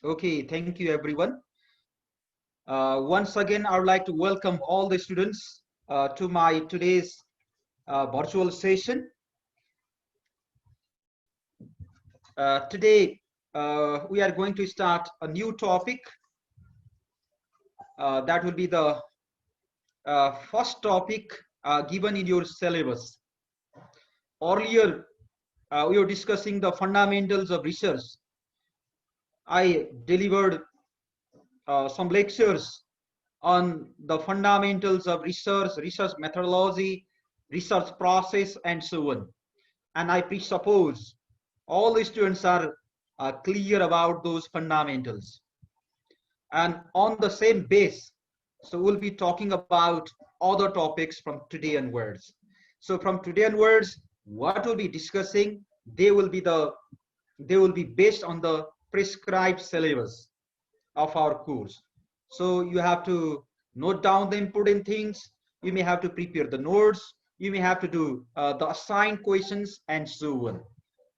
Okay, thank you everyone. Once again, I would like to welcome all the students to my today's virtual session. Today, we are going to start a new topic. That will be the first topic given in your syllabus. Earlier, we were discussing the fundamentals of research. I delivered some lectures on the fundamentals of research, research methodology, research process, and so on. And I presuppose all the students are clear about those fundamentals. And on the same base, so we'll be talking about other topics from today onwards. So from today onwards, what we'll be discussing, they will be based on the prescribed syllabus of our course. So you have to note down the important things. You may have to prepare the notes. You may have to do the assigned questions and so on.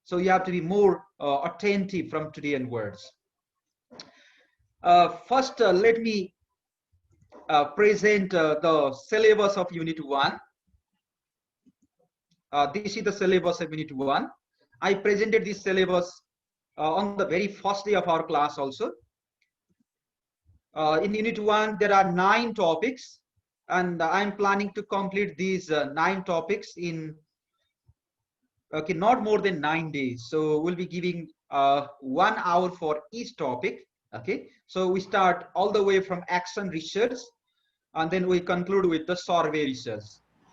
So you have to be more attentive from today onwards. First, let me present the syllabus of Unit 1. This is the syllabus of Unit 1. I presented this syllabus on the very first day of our class also. In Unit 1, there are 9 topics, and I'm planning to complete these 9 topics in not more than 9 days. So we'll be giving 1 hour for each topic. Okay, so we start all the way from action research, and then we conclude with the survey research.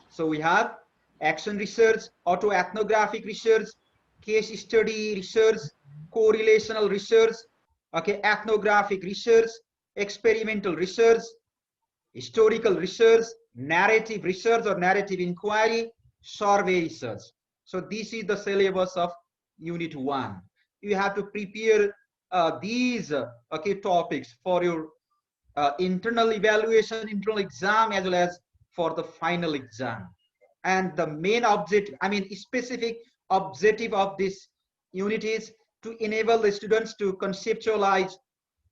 So we have action research, autoethnographic research, case study research, correlational research, okay, ethnographic research, experimental research, historical research, narrative research or narrative inquiry, survey research. So this is the syllabus of Unit 1. You have to prepare these okay topics for your internal evaluation, internal exam, as well as for the final exam. And the main objective, I mean specific objective of this unit is to enable the students to conceptualize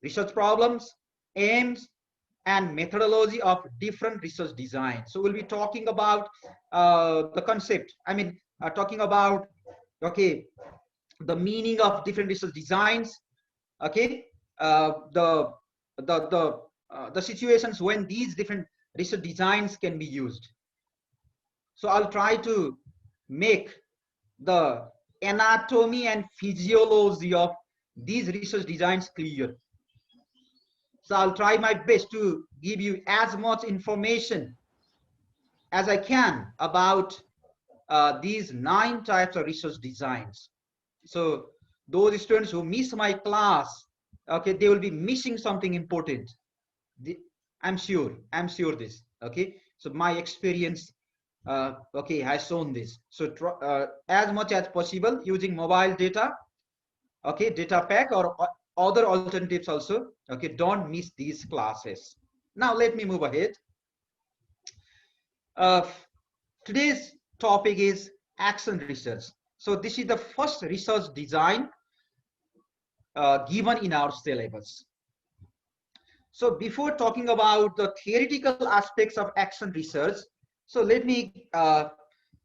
research problems, aims, and methodology of different research designs. So we'll be talking about the concept, I mean talking about okay the meaning of different research designs, okay, the situations when these different research designs can be used. So I'll try to make the anatomy and physiology of these research designs clear. So I'll try my best to give you as much information as I can about these 9 types of research designs. So those students who miss my class, okay, they will be missing something important. I'm sure this, okay. So my experience okay has shown this. So as much as possible using mobile data, okay, data pack or other alternatives also, okay, don't miss these classes. Now let me move ahead. Today's topic is action research. So this is the first research design given in our syllabus. So before talking about the theoretical aspects of action research, so let me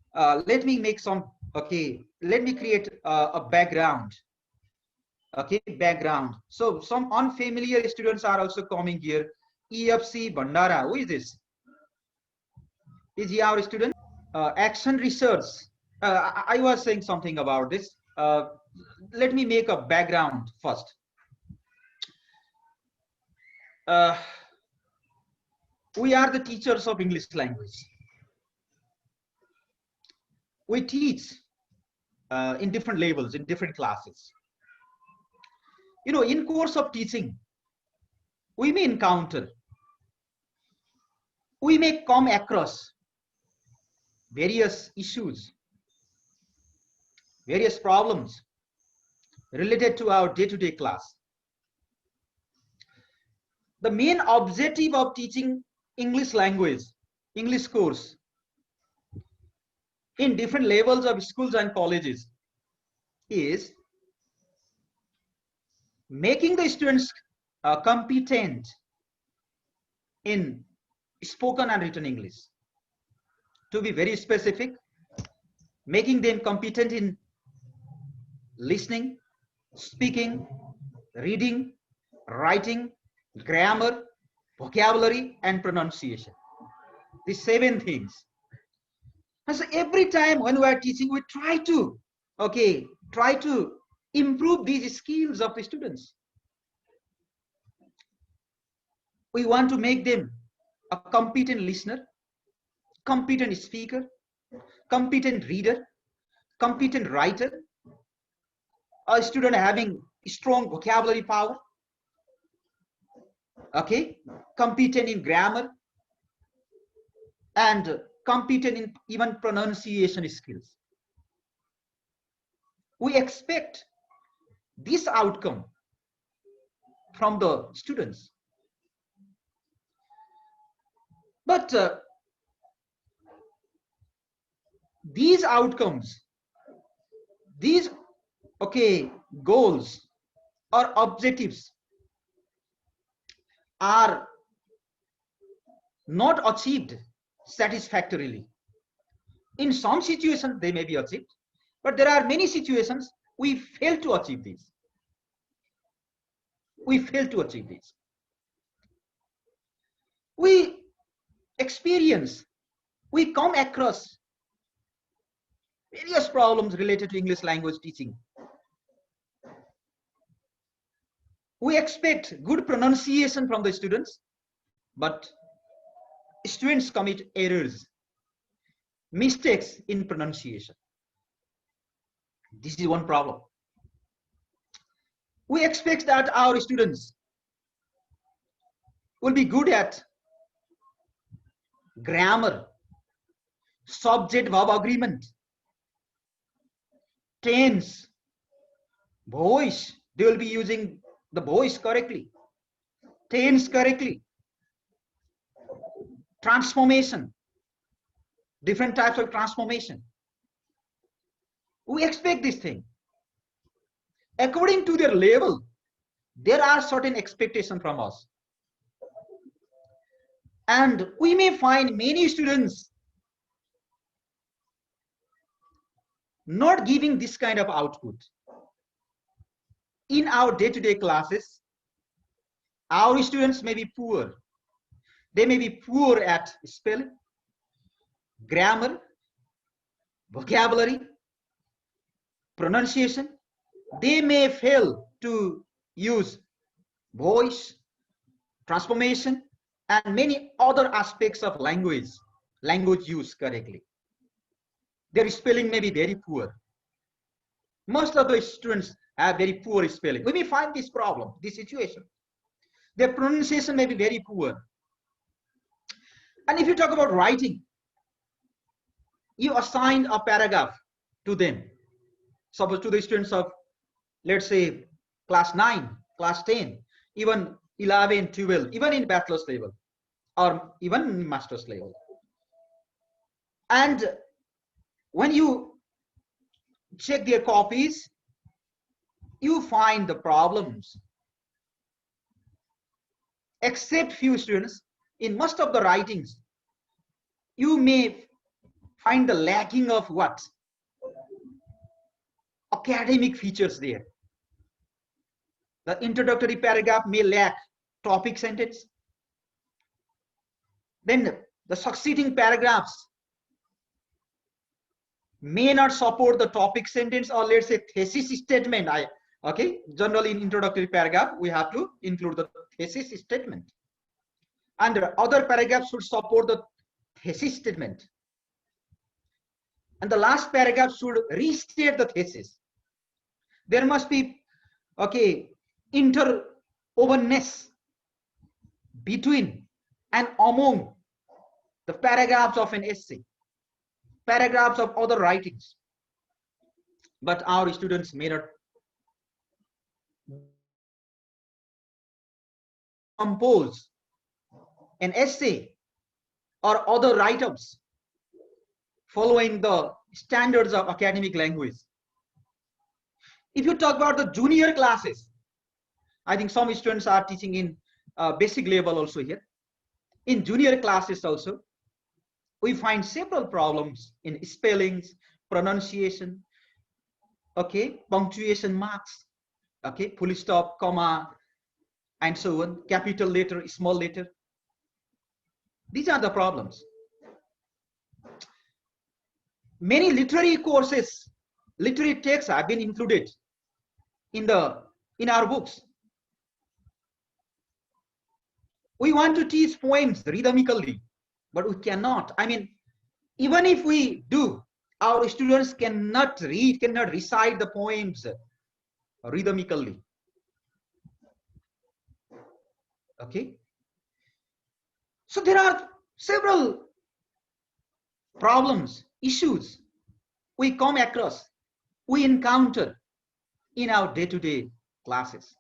make some, okay, let me create a background. Okay, background. So some unfamiliar students are also coming here. EFC Bandara, who is this? Is he our student? Action research. I was saying something about this. Let me make a background first. We are the teachers of English language. We teach in different levels, in different classes. You know, in course of teaching, we may encounter, we may come across various issues, various problems related to our day-to-day class. The main objective of teaching English language, English course in different levels of schools and colleges is making the students competent in spoken and written English. To be very specific, making them competent in listening, speaking, reading, writing, grammar, vocabulary, and pronunciation. These 7 things. And so every time when we are teaching, we try to improve these skills of the students. We want to make them a competent listener, competent speaker, competent reader, competent writer, a student having strong vocabulary power, okay, competent in grammar, and competent in even pronunciation skills. We expect this outcome from the students. But these outcomes, these goals or objectives are not achieved satisfactorily. In some situations they may be achieved, but there are many situations we fail to achieve these. We fail to achieve these. We come across various problems related to English language teaching. We expect good pronunciation from the students, but students commit errors, mistakes in pronunciation. This is one problem. We expect that our students will be good at grammar, subject-verb agreement, tense, voice. They will be using the voice correctly, tense correctly, transformation, different types of transformation. We expect this thing. According to their level, there are certain expectations from us. And we may find many students not giving this kind of output. In our day-to-day classes, our students may be poor. They may be poor at spelling, grammar, vocabulary, pronunciation. They may fail to use voice, transformation, and many other aspects of language use correctly. Their spelling may be very poor. Most of the students have very poor spelling. We may find this problem, this situation. Their pronunciation may be very poor. And if you talk about writing, you assign a paragraph to them. Suppose to the students of, let's say, class 9, class 10, even 11, 12, even in bachelor's level, or even master's level. And when you check their copies, you find the problems. Except few students, in most of the writings, you may find the lacking of what? Academic features there. The introductory paragraph may lack topic sentence. Then the succeeding paragraphs may not support the topic sentence, or let's say thesis statement. Generally in introductory paragraph, we have to include the thesis statement. And other paragraphs should support the thesis statement. And the last paragraph should restate the thesis. There must be, interwovenness between and among the paragraphs of an essay, paragraphs of other writings. But our students may not compose an essay or other write-ups following the standards of academic language. If you talk about the junior classes, I think some students are teaching in basic level also here. In junior classes also, we find several problems in spellings, pronunciation, okay, punctuation marks, okay, full stop, comma, and so on, capital letter, small letter. These are the problems. Many literary courses, literary texts have been included in our books. We want to teach poems rhythmically, but we cannot. I mean, even if we do, our students cannot read, cannot recite the poems rhythmically. Okay. So there are several problems, issues we come across, we encounter in our day-to-day classes.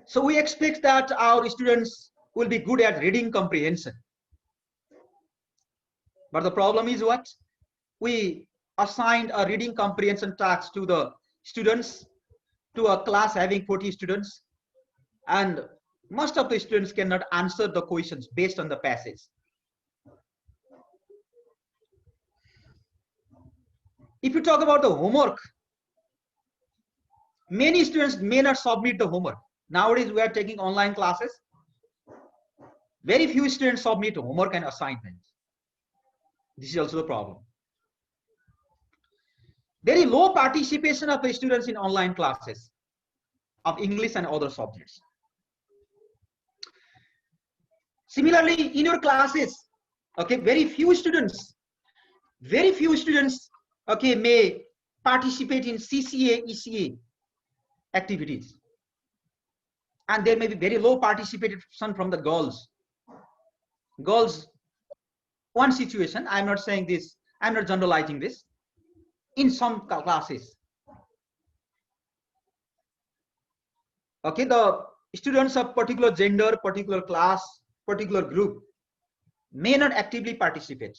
So we expect that our students will be good at reading comprehension. But the problem is what? We assigned a reading comprehension task to the students, to a class having 40 students, and most of the students cannot answer the questions based on the passage. If you talk about the homework, many students may not submit the homework. Nowadays, we are taking online classes. Very few students submit homework and assignments. This is also the problem. Very low participation of the students in online classes of English and other subjects. Similarly, in your classes, okay, very few students, okay, may participate in CCA, ECA activities. And there may be very low participation from the girls. Girls, one situation, I'm not saying this, I'm not generalizing this, in some classes. Okay, the students of particular gender, particular class, particular group may not actively participate.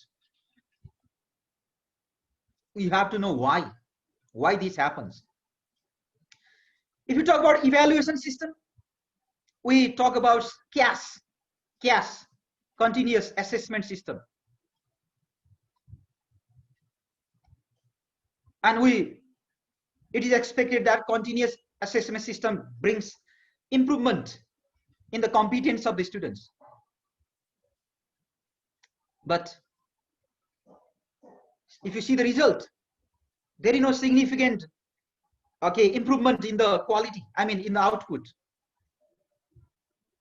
We have to know why this happens. If you talk about evaluation system, we talk about CAS, continuous assessment system. And it is expected that continuous assessment system brings improvement in the competence of the students. But if you see the result, there is no significant, okay, improvement in the quality, I mean in the output.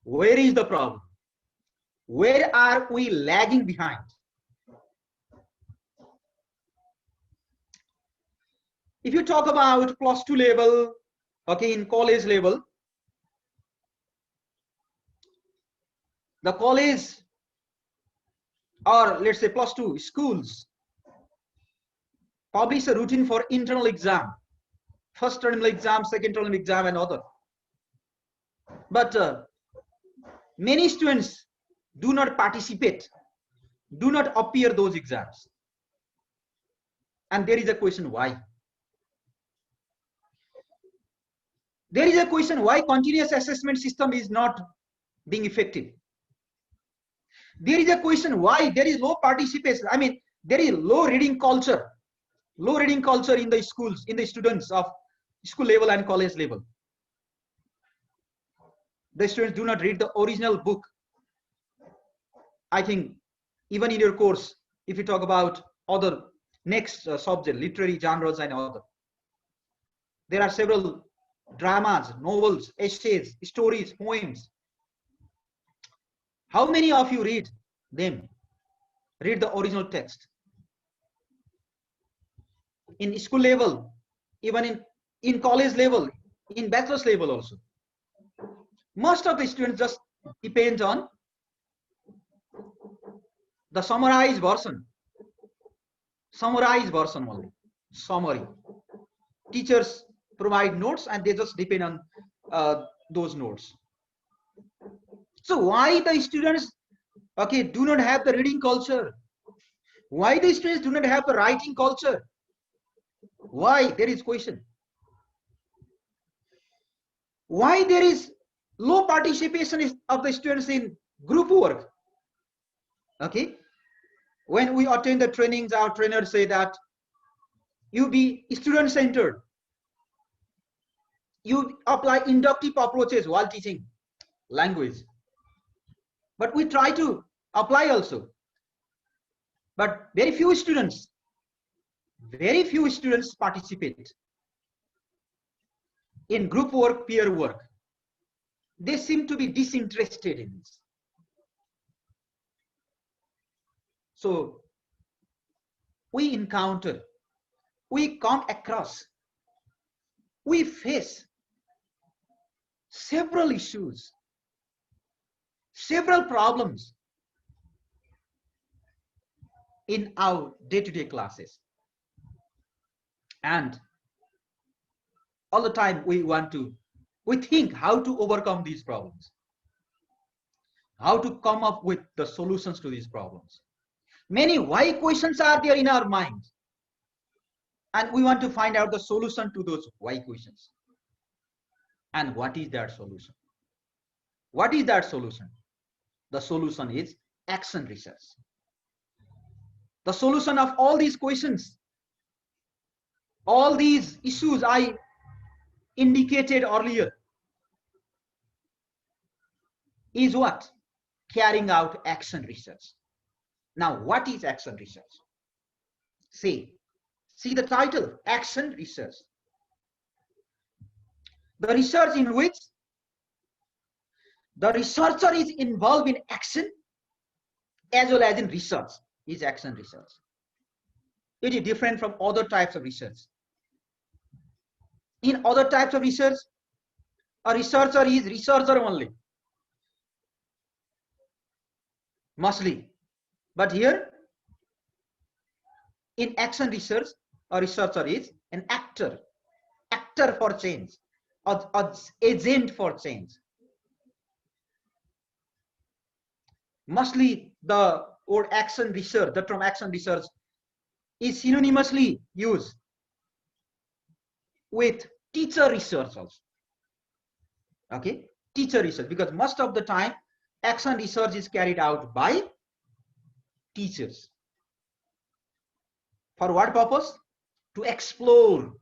Where is the problem? Where are we lagging behind? If you talk about +2 level, okay, in college level, the college, or let's say +2 schools, publish a routine for internal exam, first term exam, second term exam, and other. But many students do not participate, do not appear those exams. And there is a question why. There is a question why continuous assessment system is not being effective. There is a question why there is low participation. I mean, there is low reading culture in the schools, in the students of school level and college level. The students do not read the original book. I think even in your course, if you talk about other next subject, literary genres and other, there are several dramas, novels, essays, stories, poems. How many of you read them? Read the original text. In school level, even in college level, in bachelor's level also. Most of the students just depend on the summarized version only, summary. Teachers provide notes and they just depend on those notes. So why the students, okay, do not have the reading culture? Why the students do not have the writing culture? Why? There is question. Why there is low participation of the students in group work? Okay, when we attend the trainings, our trainers say that you be student centered, you apply inductive approaches while teaching language, but we try to apply also, but very few students participate in group work, peer work. They seem to be disinterested in this. So we encounter, we come across, we face several issues, several problems in our day-to-day classes. And all the time we think how to overcome these problems, how to come up with the solutions to these problems. Many why questions are there in our mind, and we want to find out the solution to those why questions. And what is that solution? What is that solution? The solution is action research. The solution of all these questions, all these issues I indicated earlier, is what? Carrying out action research. Now, what is action research? See the title, action research. The research in which the researcher is involved in action as well as in research is action research. It is different from other types of research. In other types of research, a researcher is researcher only, mostly. But here, in action research, a researcher is an actor for change, an agent for change. Mostly the word action research, the term action research is synonymously used with teacher research also. Okay, teacher research, because most of the time action research is carried out by teachers. For what purpose? To explore,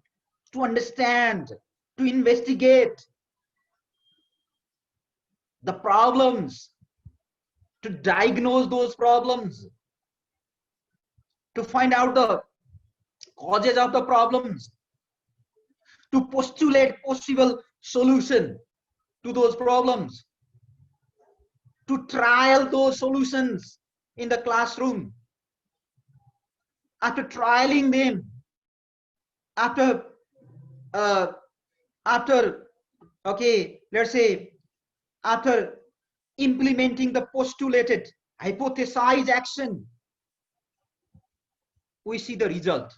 to understand, to investigate the problems, to diagnose those problems, to find out the causes of the problems, to postulate possible solution to those problems, to trial those solutions in the classroom. After trialing them, after implementing the postulated hypothesized action, we see the result.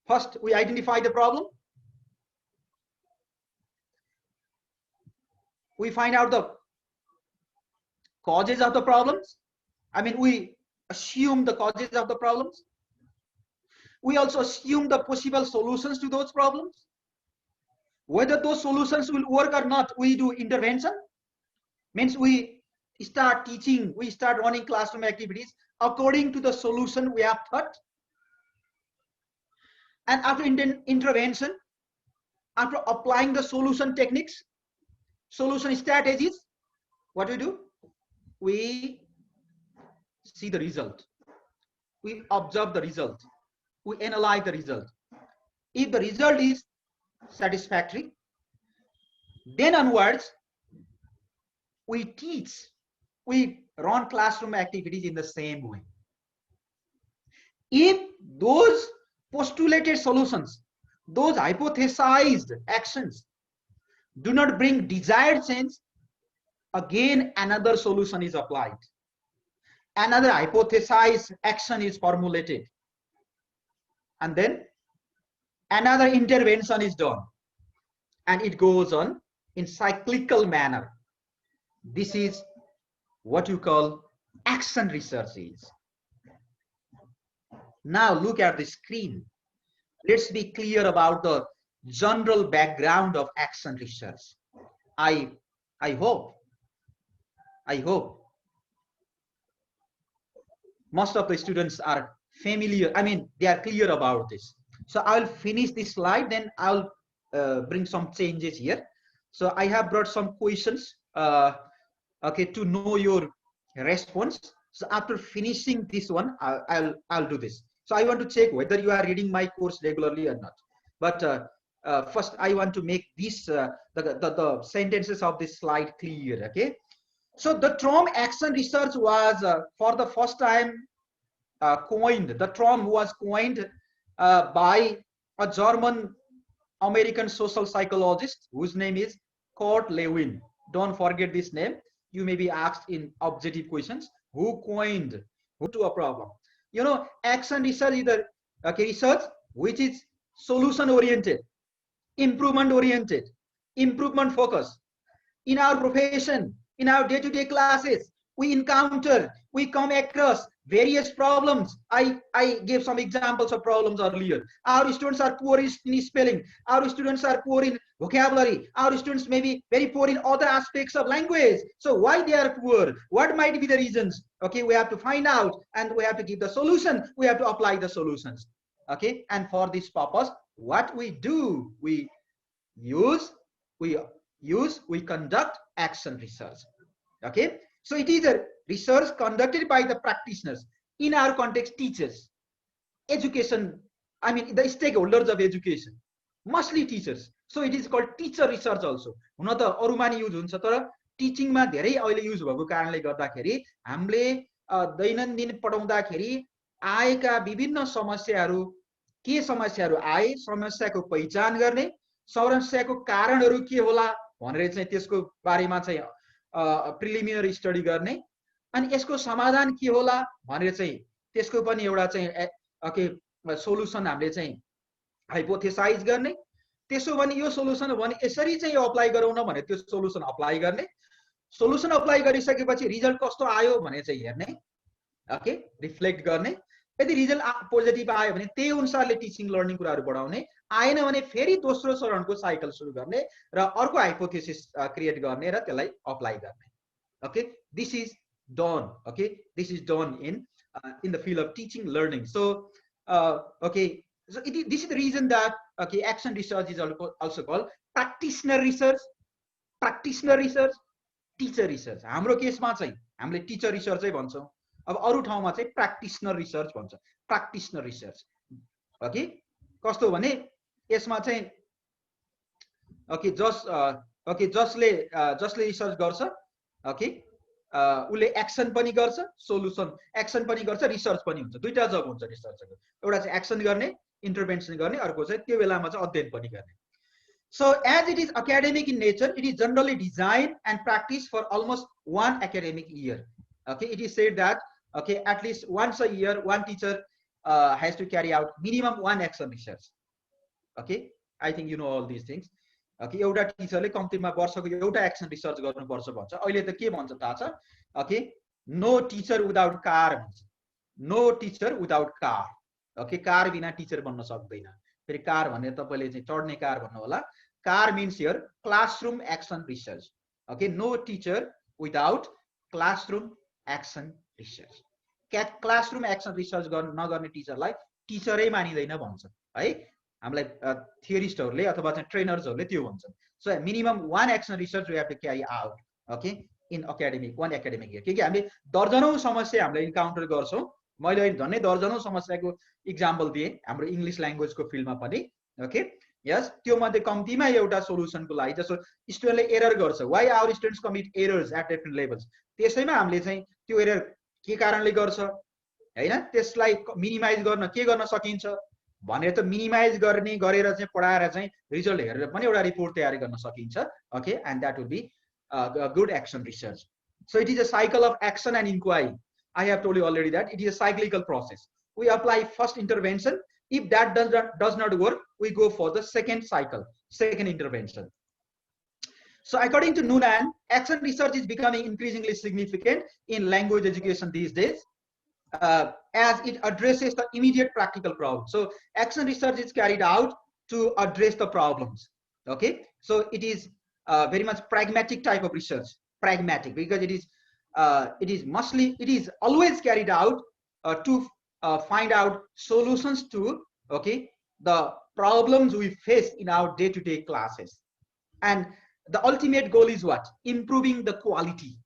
First, we identify the problem. We find out the causes of the problems. I mean, we assume the causes of the problems. We also assume the possible solutions to those problems. Whether those solutions will work or not, we do intervention. Means we start teaching, we start running classroom activities according to the solution we have thought. And after intervention, after applying the solution techniques, solution strategies, what do? We see the result. We observe the result. We analyze the result. If the result is satisfactory, then onwards, we teach, we run classroom activities in the same way. If those postulated solutions, those hypothesized actions do not bring desired change, again another solution is applied. Another hypothesized action is formulated. And then another intervention is done. And it goes on in cyclical manner. This is what you call action research is. Now look at the screen. Let's be clear about the general background of action research. I hope most of the students are familiar. I mean, they are clear about this. So I'll finish this slide, then I'll bring some changes here. So I have brought some questions, okay, to know your response. So after finishing this one, I'll do this. So I want to check whether you are reading my course regularly or not. But first, I want to make this the sentences of this slide clear. Okay. So the term action research was for the first time coined. The term was coined by a German American social psychologist whose name is Kurt Lewin. Don't forget this name. You may be asked in objective questions. Who coined? Who to a problem? You know, action research is the research which is solution oriented, improvement oriented, improvement focused. In our profession, in our day-to-day classes, we come across various problems. I gave some examples of problems earlier. Our students are poor in spelling. Our students are poor in vocabulary. Our students may be very poor in other aspects of language. So why they are poor? What might be the reasons? Okay, we have to find out and we have to give the solution. We have to apply the solutions. Okay, and for this purpose, what we do, we conduct action research. Okay, so it is a research conducted by the practitioners, in our context teachers, education, I mean the stakeholders of education, mostly teachers. So it is called teacher research also. हुन त अरुमा नि use हुन्छ, तर टिचिङमा धेरै अहिले use भएको कारणले गर्दाखेरि हामीले दैनन्दिन पढाउँदाखेरि आएका विभिन्न समस्याहरू, के समस्याहरू आए, समस्याको पहिचान गर्ने, समस्याको कारणहरू के होला भनेर चाहिँ त्यसको बारेमा चाहिँ प्रिलिमिनरी स्टडी गर्ने, अनि यसको समाधान के होला भनेर चाहिँ त्यसको पनि एउटा चाहिँ ओके सोलुसन हामीले चाहिँ हाइपोथेसाइज गर्ने, त्यसो भने यो सोलुसन भने यसरी चाहिँ अप्लाई गरौँ न भने त्यो सोलुसन अप्लाई गर्ने, सोलुसन अप्लाई गरिसकेपछि रिजल्ट कस्तो आयो भने चाहिँ हेर्ने, ओके रिफ्लेक्ट गर्ने, यदि रिजल्ट पोजिटिभ आयो भने त्यही अनुसारले टिचिङ लर्निङ कुराहरू बढाउने, आएन भने फेरि दोस्रो चरणको साइकल सुरु गर्ने र अर्को हाइपोथेसिस क्रिएट गर्ने र त्यसलाई अप्लाई गर्ने. Okay, this is done. Okay, this is done in the field of teaching learning. So okay, so this is the reason that okay, action research is also called practitioner research, teacher research. हाम्रो केसमा चाहिँ हामीले teacher research नै भन्छौं. अब अरु ठाउँमा चाहिँ practitioner research भन्छ, practitioner research. ओके, कस्तो भने यसमा चाहिँ ओके जसले रिसर्च गर्छ, ओके उसले एक्सन पनि गर्छ, सोलुसन एक्सन पनि गर्छ, रिसर्च पनि हुन्छ. दुईटा जब हुन्छ रिसर्चको. एउटा चाहिँ एक्सन गर्ने, इन्टरभेन्सन गर्ने, अर्को चाहिँ त्यो बेलामा चाहिँ अध्ययन पनि गर्ने. So as it is academic in nature, it is generally designed and practiced for almost one academic year. Okay, it is said that okay, at least once a year one teacher has to carry out minimum one action research. Okay, I think you know all these things. Okay, एउटा टिचरले कम्तीमा वर्षको एउटा action research गर्नुपर्छ भन्छ. अहिले त के भन्छ थाहा छ? Okay, no teacher without car भन्छ. No teacher without car. Okay, car बिना टिचर बन्न सक्दैन. फेरि कार भन्ने तपाईले चाहिँ चढ्ने कार भन्नु होला. CAR means here classroom action research. Okay, no teacher without classroom action research. Classroom action research नगर्ने टिचरलाई टिचरै मानिदैन भन्छ है. हामीलाई थियरिस्टहरुले अथवा चाहिँ ट्रेनर्सहरुले त्यो भन्छन्. So minimum one action research we have to carry out okay in academic one academic year. किनकि हामीले दर्जनौं समस्या हामीले इन्काउन्टर गर्छौं. मैले अहिले झन्डै दर्जनौं समस्याको इक्जाम्पल दिए हाम्रो इंग्लिश ल्याङ्ग्वेजको फिल्डमा पनि. ओके, यस, त्यो मध्ये कम्तीमा एउटा सोलुसनको लागि जस्तो स्टुडेन्टले एरर गर्छ, why our students commit errors at different levels, त्यसैमा हामीले चाहिँ त्यो एरर के कारणले गर्छ हैन, त्यसलाई मिनिमाइज गर्न के गर्न सकिन्छ भनेर त मिनिमाइज गर्ने गरेर चाहिँ पढाएर चाहिँ रिजल्ट हेरेर पनि एउटा रिपोर्ट तयार गर्न सकिन्छ. Okay, and that would be good action research. So it is a cycle of action and inquiry. I have told you already that it is a cyclical process. We apply first intervention. If that does not work, we go for the second cycle, second intervention. So according to Noonan, action research is becoming increasingly significant in language education these days as it addresses the immediate practical problem. So action research is carried out to address the problems. Okay, so it is very much pragmatic type of research. Pragmatic, because it is always carried out to find out solutions to, okay, the problems we face in our day-to-day classes. And the ultimate goal is what? Improving the quality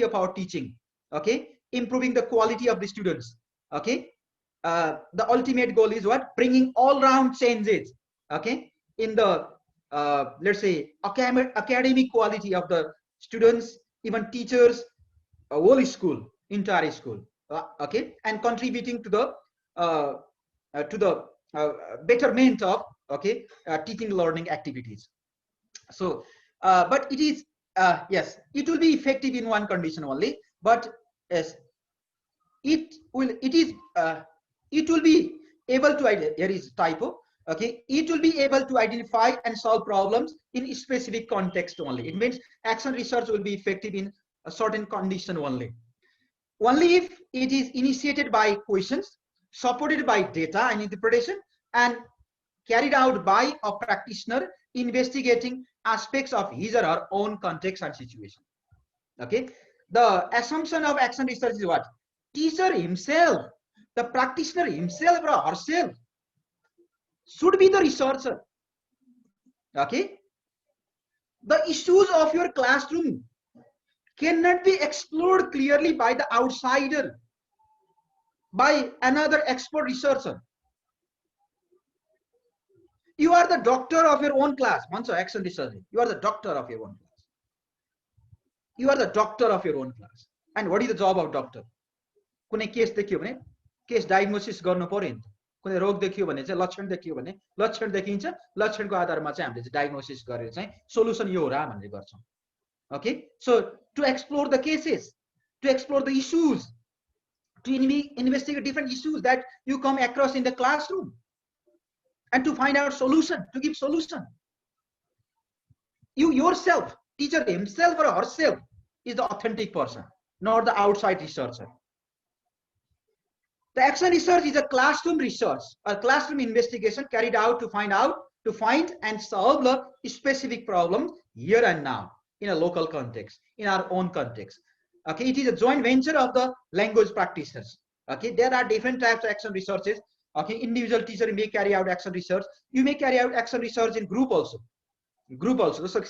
of our teaching. Okay, improving the quality of the students. Okay, the ultimate goal is what? Bringing all-round changes, okay, in the let's say academic quality of the students, even teachers, whole school, entire school. Okay, and contributing to the uh, betterment of, okay, teaching learning activities. So but it is yes, it will be effective in one condition only, but yes, it will be able to, here is typo, okay, it will be able to identify and solve problems in a specific context only. It means action research will be effective in a certain condition only if it is initiated by questions, supported by data and interpretation, and carried out by a practitioner investigating aspects of his or her own context and situation. Okay, the assumption of action research is what? Teacher himself, the practitioner himself or herself should be the researcher. Okay, the issues of your classroom cannot be explored clearly by the outsider, by another expert researcher. You are the doctor of your own class. Once action research, you are the doctor of your own class. You are the doctor of your own class. And what is the job of doctor? कुनै case देखियो भने case diagnosis गर्नु पर्यो नि त. कुनै रोग देखियो भने चाहिँ लक्षण देखियो भने लक्षण देखिन्छ, लक्षणको आधारमा चाहिँ हामीले चाहिँ डायग्नोसिस गरेर चाहिँ सोलुसन यो हो र भन्ने गर्छौं. Okay, so to explore the cases, to explore the issues, to investigate different issues that you come across in the classroom, and to find out solution, to give solution. You yourself, teacher himself or herself, is the authentic person, not the outside researcher. The action research is a classroom research, a classroom investigation carried out to find and solve the specific problem here and now in a local context, in our own context. Okay, it is a joint venture of the language practitioners. Okay, there are different types of action researches. Okay, individual teacher may carry out action research. You may carry out action research in group also. So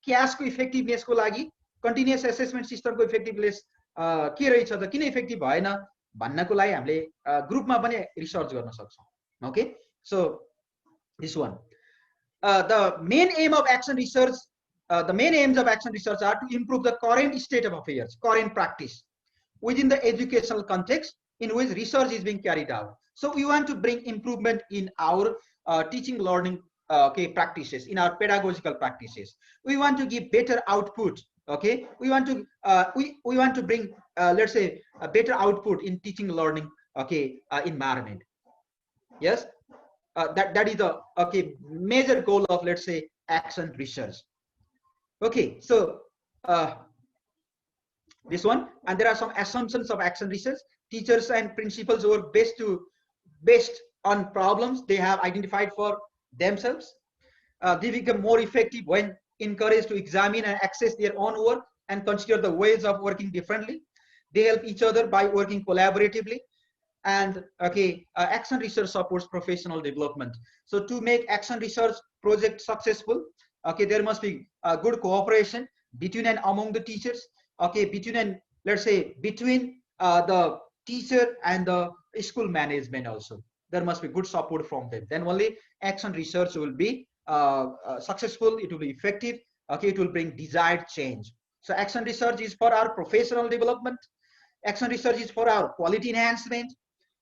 CAS को effectiveness को लागि, continuous assessment system को effectiveness के रहेछ त, किन effective भएन भन्नको लागि हामीले ग्रुपमा पनि रिसर्च गर्न सक्छौं. Okay, so this one, the main aim of action research, the main aims of action research are to improve the current state of affairs, current practice within the educational context in which research is being carried out. So we want to bring improvement in our teaching learning okay, practices, in our pedagogical practices. We want to give better output. Okay, we want to bring let's say a better output in teaching learning, okay, environment. Yes, that is the, okay, major goal of, let's say, action research. Okay, so this one, and there are some assumptions of action research. Teachers and principals work based on problems they have identified for themselves. They become more effective when encouraged to examine and access their own work and consider the ways of working differently. They help each other by working collaboratively. And okay, action research supports professional development. So to make action research project successful, okay, there must be good cooperation between and among the teachers. Okay, between and, let's say, between the teacher and the school management also. There must be good support from them. Then only action research will be successful. It will be effective. Okay, it will bring desired change. So action research is for our professional development. Action research is for our quality enhancement.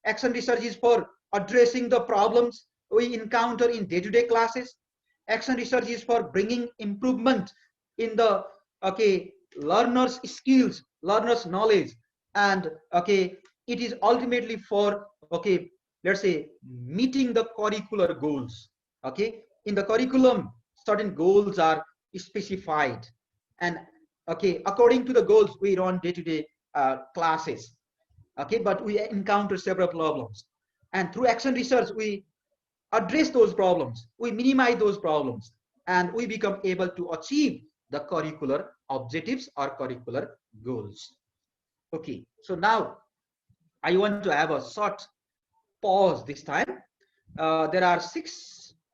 Action research is for addressing the problems we encounter in day-to-day classes. Action research is for bringing improvement in the, okay, learners' skills, learners' knowledge, and okay, it is ultimately for, okay, let's say, meeting the curricular goals. Okay, in the curriculum, certain goals are specified, and okay, according to the goals, we run day-to-day classes. Okay, but we encounter several problems, and through action research, we address those problems, we minimize those problems, and we become able to achieve the curricular objectives or curricular goals. Okay, so now I want to have a short pause this time. There are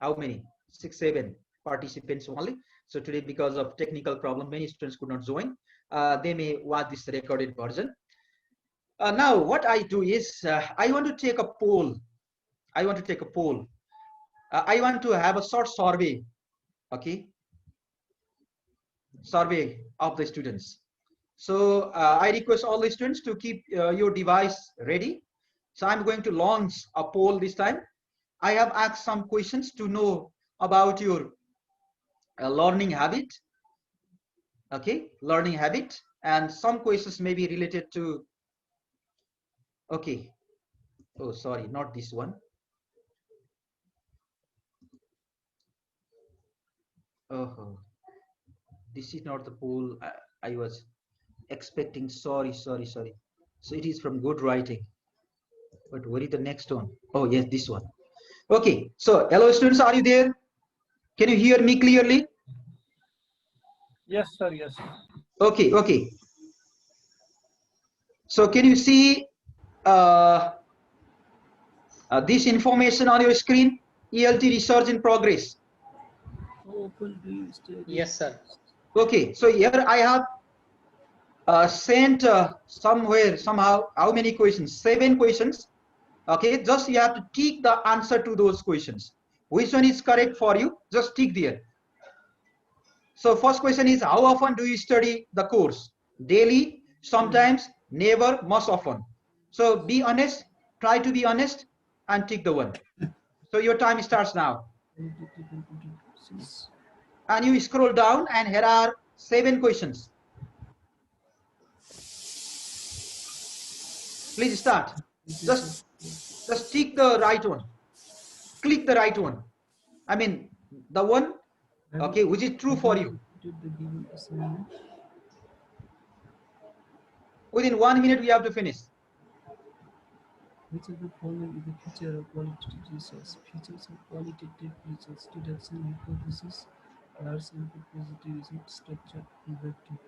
how many? 7 participants only. So today, because of technical problem, many students could not join. They may watch this recorded version. Now, what I do is I want to take a poll. I want to take a poll. I want to have a short survey. Okay, survey of the students. So I request all the students to keep your device ready. So I'm going to launch a poll this time. I have asked some questions to know about your learning habit. Okay, learning habit, and some questions may be related to, okay, oh sorry, not this one. Oh, this is not the poll I was expecting. Sorry. So it is from good writing, but what is the next one? Oh yes, this one. Okay, so hello students, are you there? Can you hear me clearly? Yes, sir. Yes. Okay. So can you see this information on your screen? ELT research in progress. Yes, sir. Okay, so here I have sent somehow, how many questions? 7 questions. Okay, just you have to tick the answer to those questions. Which one is correct for you? Just tick there. So first question is, how often do you study the course? Daily, sometimes, never, most often. So be honest, try to be honest, and tick the one. So your time starts now. And you scroll down, and here are 7 questions. Please start. Just tick the right one. Click the right one. I mean, the one, okay, which is true for you. Within 1 minute, we have to finish. Which of the following is a feature of qualitative research? Features of qualitative research: deduction, hypothesis, large sample positivism, structure, invective.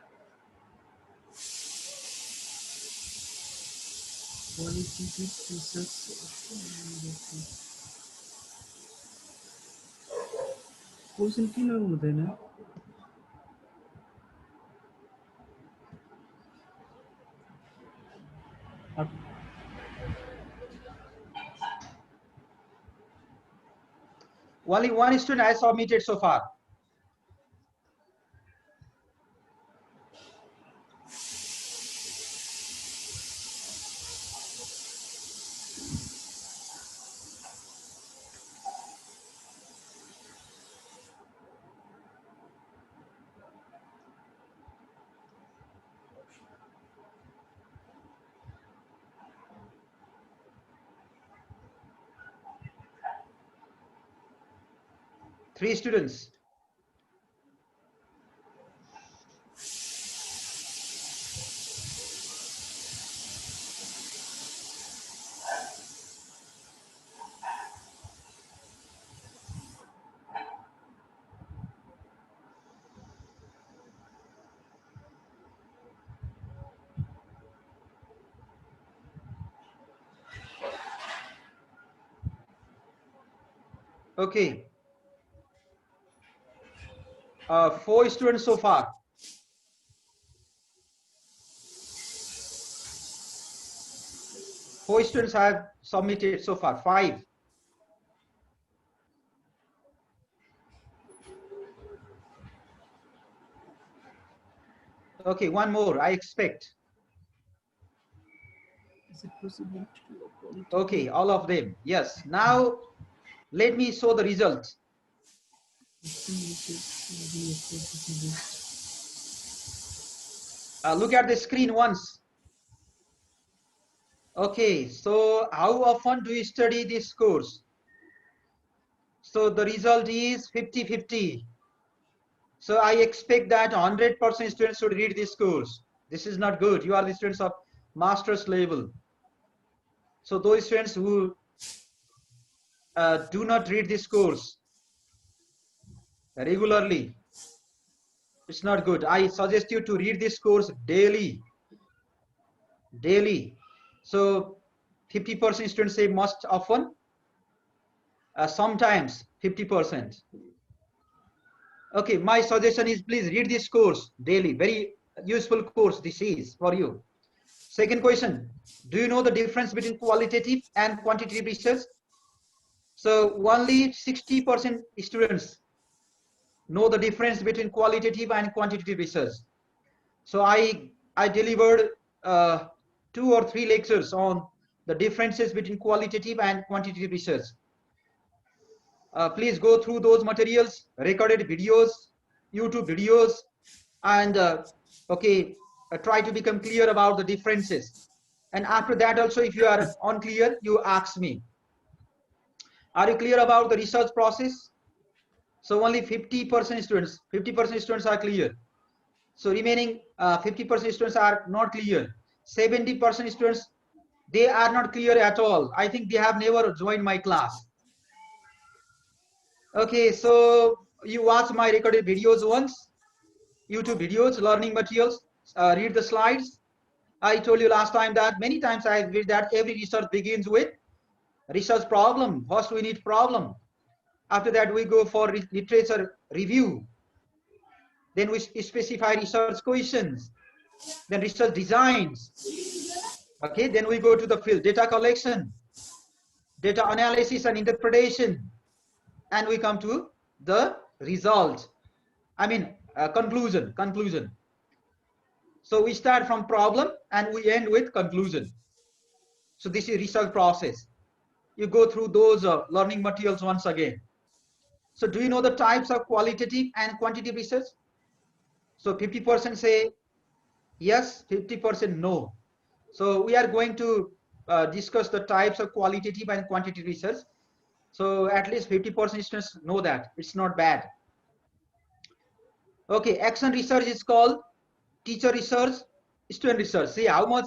Qualitative research. Question किन हुँदैन? Only one student has submitted so far. Three students. Okay. 4 students so far. Four students have submitted so far. 5. Okay, one more, I expect. Is it possible to do a qualitative? Okay, all of them. Yes. Now, let me show the result. Look at the screen once. Okay, so how often do you study this course? So the result is 50-50. So I expect that 100% students should read this course. This is not good. You are the students of master's level. So those students who do not read this course regularly. It's not good. I suggest you to read this course daily. So 50% students say most often, sometimes 50%. Okay, my suggestion is please read this course daily. Very useful course this is for you. Second question, do you know the difference between qualitative and quantitative research? So only 60% students know the difference between qualitative and quantitative research. So I delivered 2 or 3 lectures on the differences between qualitative and quantitative research. Please go through those materials, recorded videos, YouTube videos, and try to become clear about the differences. And after that also, if you are unclear, you ask me. Are you clear about the research process? So only 50% students are clear. So remaining 50% students are not clear. 70% students, they are not clear at all. I think they have never joined my class. Okay, so you watch my recorded videos once, YouTube videos, learning materials, read the slides. I told you last time that many times I read that every research begins with research problem. First we need problem. After that we go for literature review. Then we specify research questions. Then research designs. Okay, then we go to the field, data collection, data analysis and interpretation, and we come to the result. I mean, conclusion. So we start from problem and we end with conclusion. So this is research process. You go through those learning materials once again. So do you know the types of qualitative and quantitative research? So 50% say yes, 50% no. So we are going to discuss the types of qualitative and quantitative research. So at least 50% students know that. It's not bad. Okay, action research is called teacher research, student research. See how much,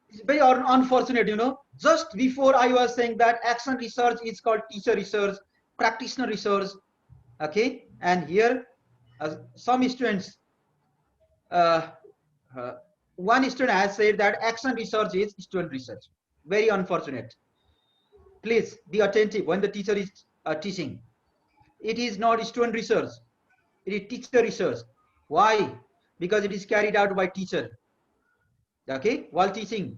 it's very unfortunate, you know. Just before I was saying that action research is called teacher research, practitioner research. Okay, and here some students, one student has said that action research is student research. Very unfortunate. Please be attentive when the teacher is teaching. It is not student research, it is teacher research. Why? Because it is carried out by teacher. Okay, while teaching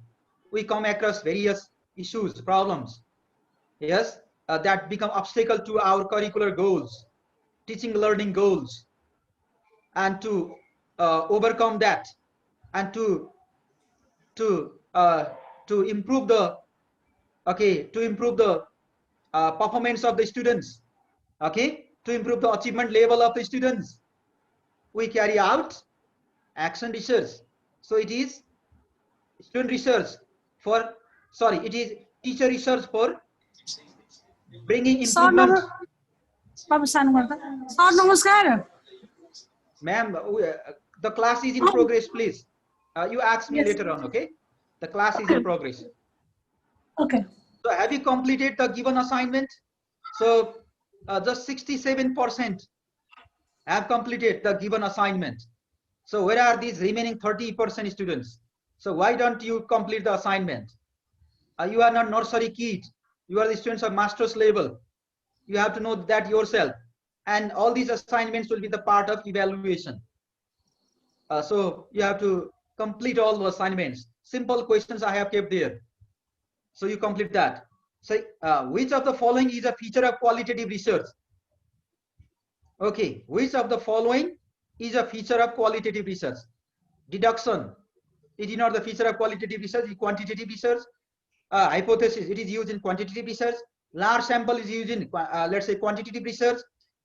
we come across various issues, problems, yes, that become obstacle to our curricular goals, teaching learning goals, and to overcome that, and to improve the performance of the students, okay, to improve the achievement level of the students, we carry out action research. So it is student research for, sorry, it is teacher research for bringing improvement. Ma'am, the class is in progress, please. You ask me later on, okay? The class is in progress. Okay. So have you completed the given assignment? So just 67% have completed the given assignment. So where are these remaining 30% students? So why don't you complete the assignment? You are not nursery kids. You are the students of master's level. You have to know that yourself. And all these assignments will be the part of evaluation. So you have to complete all the assignments. Simple questions I have kept there. So you complete that. So which of the following is a feature of qualitative research? Okay, which of the following is a feature of qualitative research? Deduction, it is not the feature of qualitative research, it's quantitative research. Hypothesis, it is used in quantitative research. Large sample is used in, let's say, quantitative research.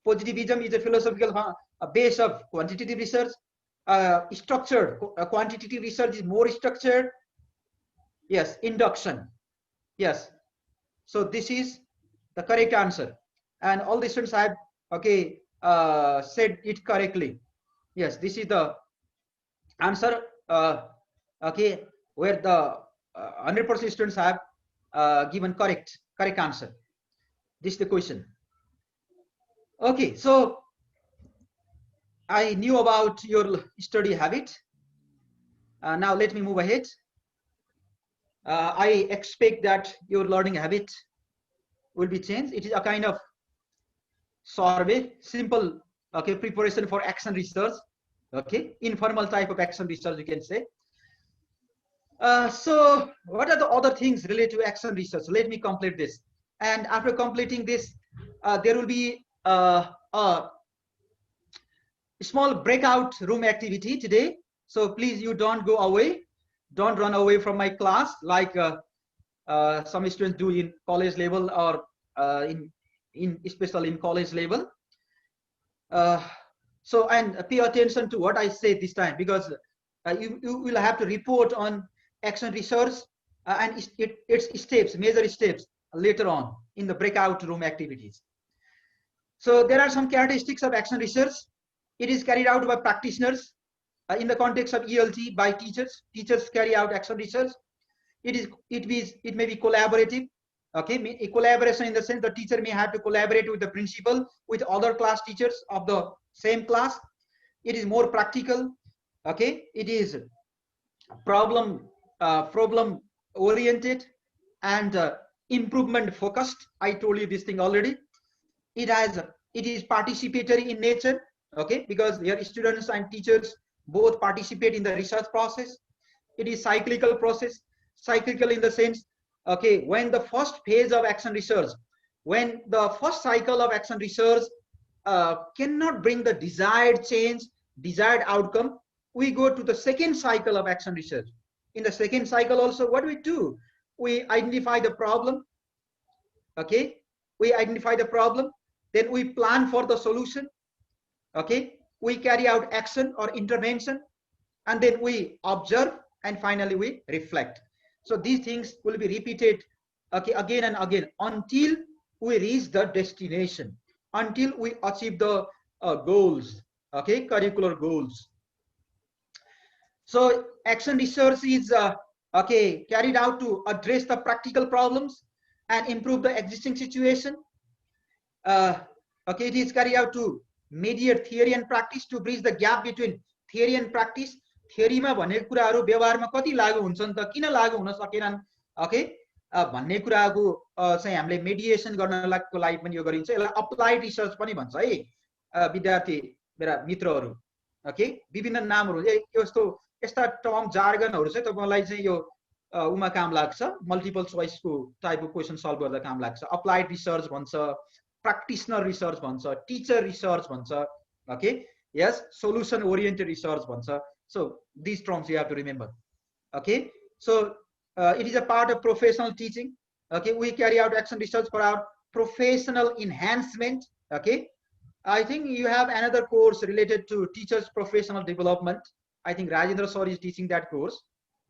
Positivism is a philosophical base of quantitative research. Structured, quantitative research is more structured. Yes, induction. Yes. So this is the correct answer. And all the students have, okay, said it correctly. Yes, this is the answer. Okay, where the 100% students have given correct answer. This is the question. Okay, so I knew about your study habit. Now let me move ahead. I expect that your learning habit will be changed. It is a kind of survey, simple, okay, preparation for action research, okay, informal type of action research, you can say. So what are the other things related to action research? Let me complete this. And after completing this, there will be a small breakout room activity today. So please, you don't go away. Don't run away from my class like some students do in college level or especially in college level. So, and pay attention to what I say this time, because you will have to report on action research and its steps, major steps later on in the breakout room activities. So there are some characteristics of action research. It is carried out by practitioners in the context of ELT by teachers. Teachers carry out action research. It may be collaborative. Okay, a collaboration in the sense the teacher may have to collaborate with the principal, with other class teachers of the same class. It is more practical. Okay, it is problem oriented and improvement focused. I told you this thing already. It is participatory in nature. Okay, because your students and teachers both participate in the research process. It is cyclical process. Cyclical in the sense, okay, when the first phase of action research, when the first cycle of action research cannot bring the desired change, desired outcome, we go to the second cycle of action research. In the second cycle also, what do? We identify the problem. Okay, we identify the problem, then we plan for the solution. Okay, we carry out action or intervention, and then we observe, and finally we reflect. So these things will be repeated, okay, again and again until we reach the destination, until we achieve the goals, okay, curricular goals. So action research is okay, carried out to address the practical problems and improve the existing situation. Okay, it is carried out to mediate theory and practice, to bridge the gap between theory and practice. Theory मा भनेको कुराहरु व्यवहारमा कति लागू हुन्छन् त, किन लागू हुन सकेनन्, ओके, भन्ने कुराको चाहिँ हामीले मेडिएसन गर्नको लागि पनि यो गरिन्छ। यसलाई अप्लाइड रिसर्च पनि भन्छ है विद्यार्थी मेरा मित्रहरु। ओके, विभिन्न नामहरु यस्तो यस्ता टर्म जार्गनहरु चाहिँ तपाईलाई चाहिँ यो उमा काम लाग्छ, मल्टिपल चोइसको टाइपको क्वेशन सल्भ गर्दा काम लाग्छ। अप्लाइड रिसर्च भन्छ, practitioner research bhancha, teacher research bhancha, okay, yes, solution oriented research bhancha. So these terms you have to remember. Okay, so it is a part of professional teaching. Okay, we carry out action research for our professional enhancement. Okay, I think you have another course related to teachers professional development. I think Rajendra sir is teaching that course.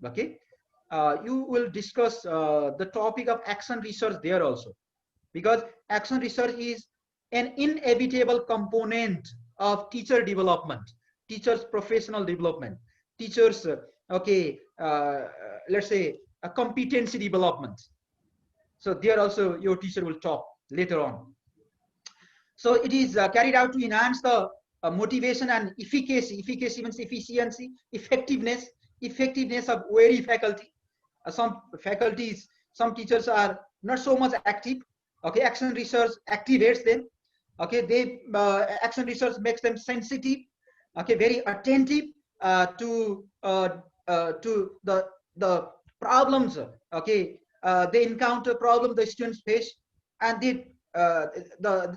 Okay, you will discuss the topic of action research there also, because action research is an inevitable component of teacher development, teachers professional development, teachers okay, let's say a competency development. So there also your teacher will talk later on. So it is carried out to enhance the motivation and efficacy. Efficacy means efficiency, effectiveness of very faculty. Some faculties, some teachers are not so much active. Okay, action research activates them. Okay, they action research makes them sensitive. Okay, very attentive to the problems. Okay, they encounter problem the students face, and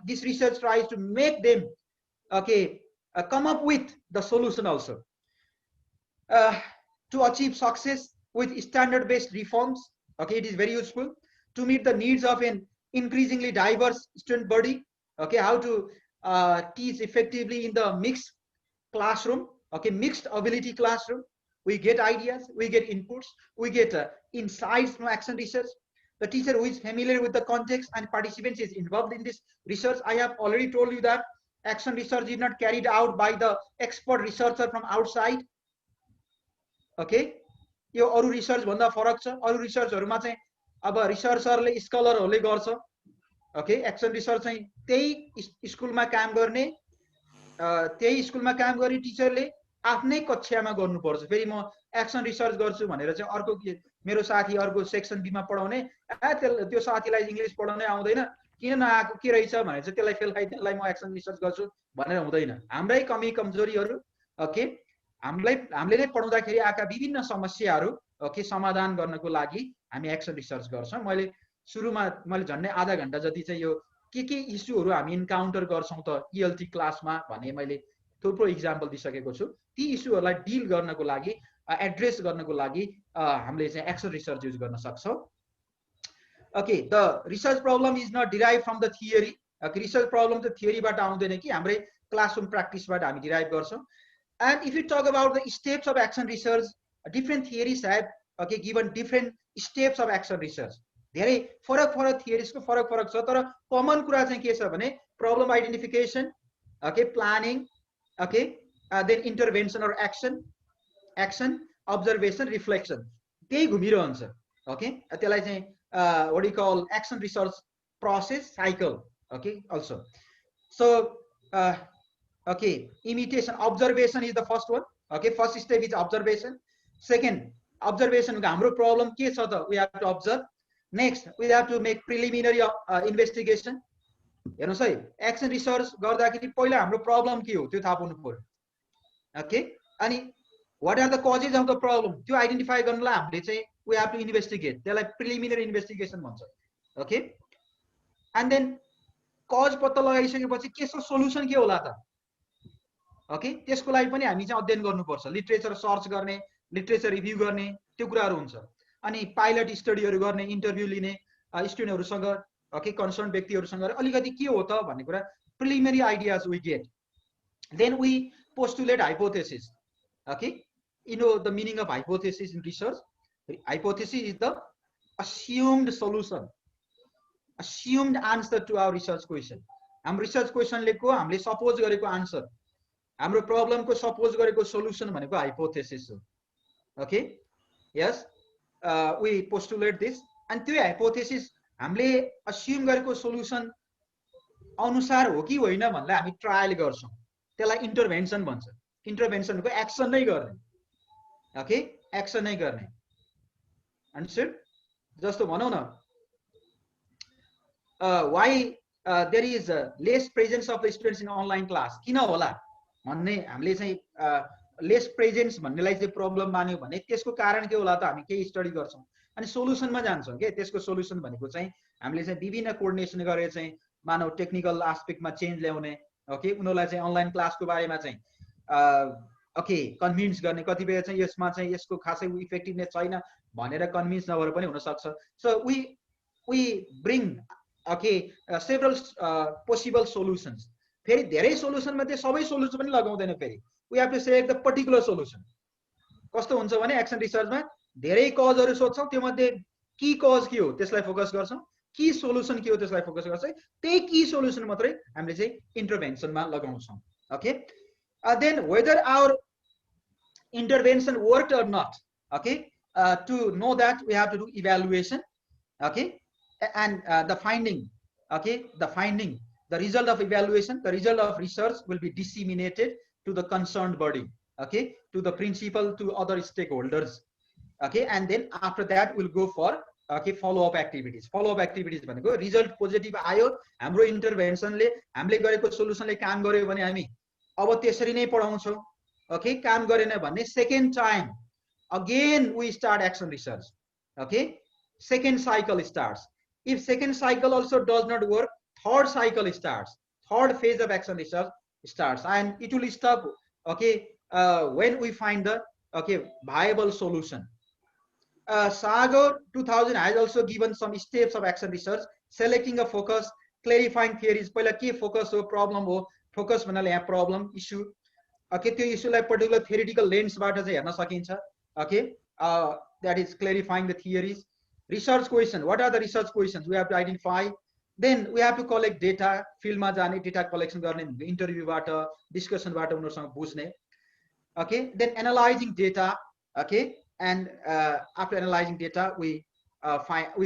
this research tries to make them okay come up with the solution also to achieve success with standard-based reforms. Okay, it is very useful to meet the needs of an increasingly diverse student body. Okay, how to teach effectively in the mixed classroom. Okay, mixed ability classroom. We get ideas, we get inputs, we get insights from action research. The teacher who is familiar with the context and participants is involved in this research. I have already told you that action research is not carried out by the expert researcher from outside. Okay, यो अरु research भन्दा फरक छ। अरु रिसर्चहरुमा चाहिँ अब रिसर्चरले स्कलरहरुले गर्छ, okay action research चाहिँ त्यही स्कुलमा काम गर्ने टिचरले आफ्नै कक्षामा गर्नुपर्छ। फेरि म एक्सन रिसर्च गर्छु भनेर चाहिँ अर्को मेरो साथी अर्को सेक्सन बीमा पढाउने त्यो साथीलाई इङ्ग्लिस पढाउनै आउँदैन किन नआएको के रहेछ भनेर चाहिँ त्यसलाई फेल खाइदिनलाई म एक्सन रिसर्च गर्छु भनेर हुँदैन। हाम्रै कमी कमजोरीहरू ओके हामीले नै पढाउँदाखेरि आएका विभिन्न समस्याहरू ओके समाधान गर्नको लागि हामी एक्सन रिसर्च गर्छौँ। सुरुमा मैले झन्डै आधा घण्टा जति चाहिँ यो के इस्युहरू हामी इन्काउन्टर गर्छौँ त ELT क्लासमा भने मैले थुप्रो इक्जाम्पल दिइसकेको छु। ती इस्युहरूलाई डिल गर्नको लागि एड्रेस गर्नको लागि हामीले चाहिँ एक्सन रिसर्च युज गर्न सक्छौँ। Okay the research problem is not derive from the theory. Research problem त थियोरीबाट आउँदैन कि हाम्रै क्लासरुम प्र्याक्टिसबाट हामी डिराइभ गर्छौँ। And if you talk about the steps of action research, different theories have okay given different steps of action research. धेरै फरक थियोरिजको फरक छ, तर कमन कुरा चाहिँ के छ भने problem identification okay planning okay then intervention or action observation reflection त्यही घुमिरहन्छ। ओके त्यसलाई चाहिँ what we call action research process cycle. Okay, also. So, okay, imitation, observation is the first one. Okay, first step is observation. Second, observation, हाम्रो problem के छ त, we have to observe. Next, we have to make preliminary investigation. हेर्नुस् है, action research गर्दाखेरि पहिला हाम्रो problem के हो त्यो थाहा पाउनु पर्यो. Okay, अनि what are the causes of the problem? त्यो identify गर्नलाई हामीले चाहिँ we have to investigate. त्यसलाई preliminary investigation भन्छ. Okay, and then cause पत्ता लगाइसकेपछि केसको solution के होला त? Okay, त्यसको लागि पनि हामी चाहिँ अध्ययन गर्नुपर्छ. लिटरेचर सर्च गर्ने, लिटरेचर रिभ्यू गर्ने, त्यो कुराहरू हुन्छ. अनि पाइलट स्टडीहरू गर्ने, इन्टरभ्यू लिने स्टुडेन्टहरुसँग, ओके, कन्सर्न व्यक्तिहरुसँग अलिकति के हो त भन्ने कुरा preliminary ideas we get. Then we postulate hypothesis. Okay, you know the meaning of hypothesis in research. Hypothesis is the assumed solution, assumed answer to our research question. हाम्रो research question लेको हामीले suppose गरेको answer, हाम्रो problem को suppose गरेको solution भनेको hypothesis हो. Okay, yes, we postulate this, and त्यो hypothesis हामीले assume गरेको solution अनुसार हो कि होइन भन्ने हामी ट्रायल गर्छौं. त्यसलाई इन्टरभेन्सन भन्छ. इन्टरभेन्सन को एक्सन नै गर्ने. ओके, एक्सन नै गर्ने. Understood? जस्तो भनौं न, why there is less presence of the students in online class, किन होला भन्ने हामीले चाहिँ less presence भन्नेलाई चाहिँ प्रब्लम मान्यो भने त्यसको कारण के होला त हामी केही स्टडी गर्छौं अनि सोलुसनमा जान्छौं के. त्यसको सोलुसन भनेको चाहिँ हामीले चाहिँ विभिन्न कोअर्डिनेसन गरेर चाहिँ मानव टेक्निकल एस्पेक्टमा चेन्ज ल्याउने. ओके, उनीहरुलाई चाहिँ अनलाइन क्लासको बारेमा चाहिँ ओके कन्भिन्स गर्ने. कतिपय चाहिँ यसमा चाहिँ यसको खासै इफेक्टिभनेस छैन भनेर कन्भिन्स नभएर पनि हुन सक्छ. सो we bring okay several possible solutions. फेरि धेरै सोलुसन मध्ये सबै सोलुसन पनि लगाउँदैन. फेरि we have to select the particular solution. कस्तो हुन्छ भने एक्सन रिसर्चमा धेरै कजहरु सोध्छौं, त्यो मध्ये की कज के हो त्यसलाई फोकस गर्छौं, की सोलुसन के हो त्यसलाई फोकस गर्छौं. त्यही की सोलुसन मात्रै हामीले चाहिँ इन्टरभेन्सनमा लगाउँछौं. Okay, then whether our intervention worked or not, okay, to know that we have to do evaluation. Okay, and the finding, okay, the result of evaluation, the result of research will be disseminated to the concerned body, okay, to the principal, to other stakeholders. Okay, and then after that we'll go for okay follow up activities. Follow up activities भनेको result positive आयो, हाम्रो इन्टरभेन्सनले हामीले गरेको सोलुसनले काम गर्यो भने हामी अब त्यसरी नै पढाउँछौं. ओके, काम गरेन भने second time again we start action research. Okay, second cycle starts. If second cycle also does not work, third cycle starts. Third phase of action research starts, and it will stop okay when we find the okay viable solution. Sagar 2000 has also given some steps of action research: selecting a focus, clarifying theories. पहिला के focus हो, problem हो, focus भन्नाले यहाँ problem issue. Okay, त्यो issue लाई particular theoretical lens बाट चाहिँ हेर्न सकिन्छ. Okay, that is clarifying the theories. Research question, what are the research questions we have to identify. Then we have to collect data, field मा जाने, data collection गर्ने, interview बाट, discussion बाट उनीहरुसँग बुझ्ने. Okay, then analyzing data. Okay, and after analyzing data we